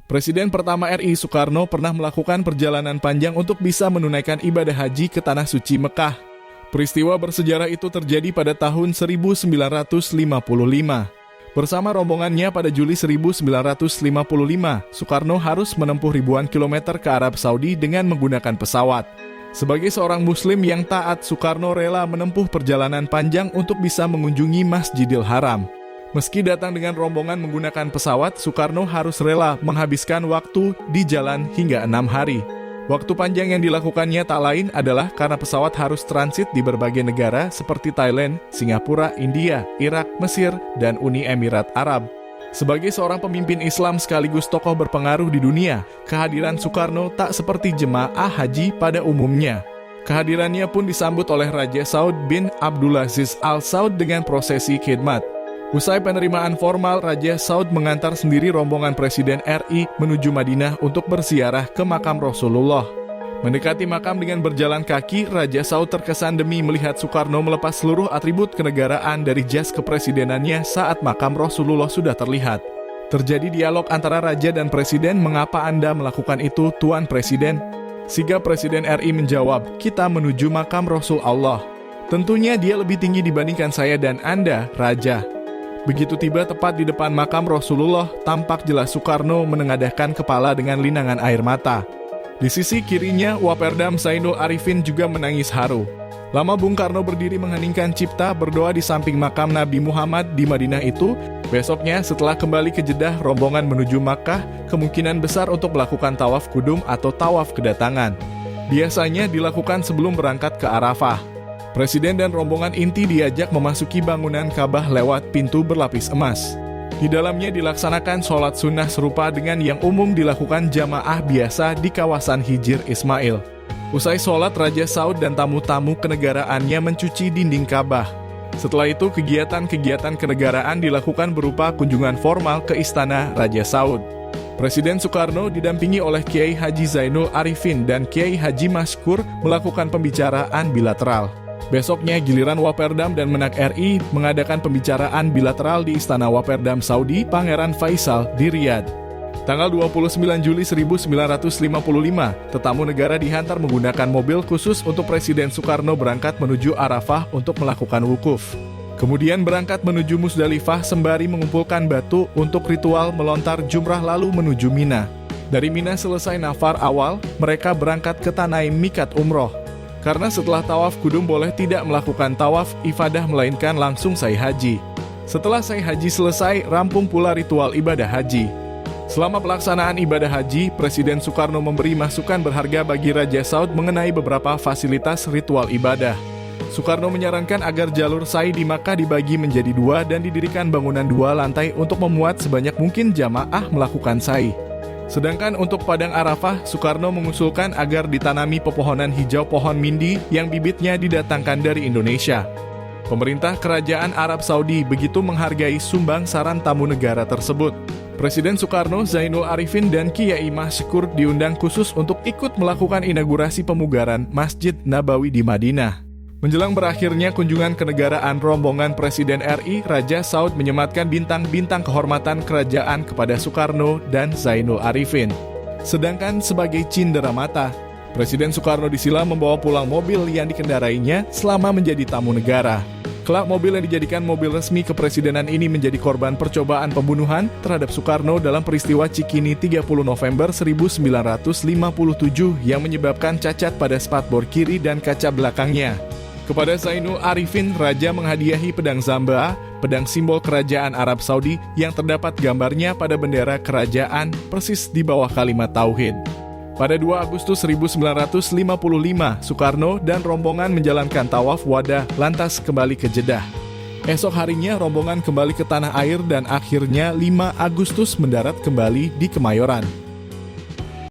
Presiden pertama RI Soekarno pernah melakukan perjalanan panjang untuk bisa menunaikan ibadah haji ke Tanah Suci Mekah. Peristiwa bersejarah itu terjadi pada tahun 1955. Bersama rombongannya pada Juli 1955, Soekarno harus menempuh ribuan kilometer ke Arab Saudi dengan menggunakan pesawat. Sebagai seorang muslim yang taat, Soekarno rela menempuh perjalanan panjang untuk bisa mengunjungi Masjidil Haram. Meski datang dengan rombongan menggunakan pesawat, Soekarno harus rela menghabiskan waktu di jalan hingga 6 hari. Waktu panjang yang dilakukannya tak lain adalah karena pesawat harus transit di berbagai negara seperti Thailand, Singapura, India, Irak, Mesir, dan Uni Emirat Arab. Sebagai seorang pemimpin Islam sekaligus tokoh berpengaruh di dunia, kehadiran Soekarno tak seperti jemaah haji pada umumnya. Kehadirannya pun disambut oleh Raja Saud bin Abdulaziz Al Saud dengan prosesi khidmat. Usai penerimaan formal, Raja Saud mengantar sendiri rombongan Presiden RI menuju Madinah untuk berziarah ke makam Rasulullah. Mendekati makam dengan berjalan kaki, Raja Saud terkesan demi melihat Soekarno melepas seluruh atribut kenegaraan dari jas kepresidenannya saat makam Rasulullah sudah terlihat. Terjadi dialog antara Raja dan Presiden, "Mengapa Anda melakukan itu, Tuan Presiden?" Sigap Presiden RI menjawab, "Kita menuju makam Rasul Allah. Tentunya dia lebih tinggi dibandingkan saya dan Anda, Raja." Begitu tiba tepat di depan makam Rasulullah, tampak jelas Soekarno menengadahkan kepala dengan linangan air mata. Di sisi kirinya, Waperdam Zainul Arifin juga menangis haru. Lama Bung Karno berdiri mengheningkan cipta berdoa di samping makam Nabi Muhammad di Madinah itu. Besoknya setelah kembali ke Jeddah, rombongan menuju Makkah kemungkinan besar untuk melakukan tawaf kudum atau tawaf kedatangan. Biasanya dilakukan sebelum berangkat ke Arafah. Presiden dan rombongan inti diajak memasuki bangunan Ka'bah lewat pintu berlapis emas. Di dalamnya dilaksanakan sholat sunnah serupa dengan yang umum dilakukan jamaah biasa di kawasan Hijr Ismail. Usai sholat, Raja Saud dan tamu-tamu kenegaraannya mencuci dinding Ka'bah. Setelah itu, kegiatan-kegiatan kenegaraan dilakukan berupa kunjungan formal ke istana Raja Saud. Presiden Soekarno didampingi oleh Kiai Haji Zainul Arifin dan Kiai Haji Maskur melakukan pembicaraan bilateral. Besoknya giliran Waperdam dan Menak RI mengadakan pembicaraan bilateral di Istana Waperdam Saudi Pangeran Faisal di Riyadh. Tanggal 29 Juli 1955, tetamu negara dihantar menggunakan mobil khusus untuk Presiden Soekarno berangkat menuju Arafah untuk melakukan wukuf. Kemudian berangkat menuju Musdalifah sembari mengumpulkan batu untuk ritual melontar jumrah lalu menuju Mina. Dari Mina selesai nafar awal, mereka berangkat ke Tanaim Mikat Umroh. Karena setelah tawaf kudum boleh tidak melakukan tawaf ifadah melainkan langsung sa'i haji. Setelah sa'i haji selesai, rampung pula ritual ibadah haji. Selama pelaksanaan ibadah haji, Presiden Soekarno memberi masukan berharga bagi Raja Saud mengenai beberapa fasilitas ritual ibadah. Soekarno menyarankan agar jalur sa'i di Makkah dibagi menjadi 2 dan didirikan bangunan 2 lantai untuk memuat sebanyak mungkin jamaah melakukan sa'i. Sedangkan untuk Padang Arafah, Soekarno mengusulkan agar ditanami pepohonan hijau pohon mindi yang bibitnya didatangkan dari Indonesia. Pemerintah Kerajaan Arab Saudi begitu menghargai sumbang saran tamu negara tersebut. Presiden Soekarno, Zainul Arifin, dan Kiai Maskur diundang khusus untuk ikut melakukan inaugurasi pemugaran Masjid Nabawi di Madinah. Menjelang berakhirnya kunjungan kenegaraan rombongan Presiden RI, Raja Saud menyematkan bintang-bintang kehormatan kerajaan kepada Soekarno dan Zainul Arifin. Sedangkan sebagai cindera mata, Presiden Soekarno disilam membawa pulang mobil yang dikendarainya selama menjadi tamu negara. Kelak mobil yang dijadikan mobil resmi kepresidenan ini menjadi korban percobaan pembunuhan terhadap Soekarno dalam peristiwa Cikini 30 November 1957 yang menyebabkan cacat pada spatbor kiri dan kaca belakangnya. Kepada Zainul Arifin, Raja menghadiahi pedang Zamba, pedang simbol kerajaan Arab Saudi yang terdapat gambarnya pada bendera kerajaan persis di bawah kalimat Tauhid. Pada 2 Agustus 1955, Soekarno dan rombongan menjalankan tawaf wada lantas kembali ke Jeddah. Esok harinya rombongan kembali ke tanah air dan akhirnya 5 Agustus mendarat kembali di Kemayoran.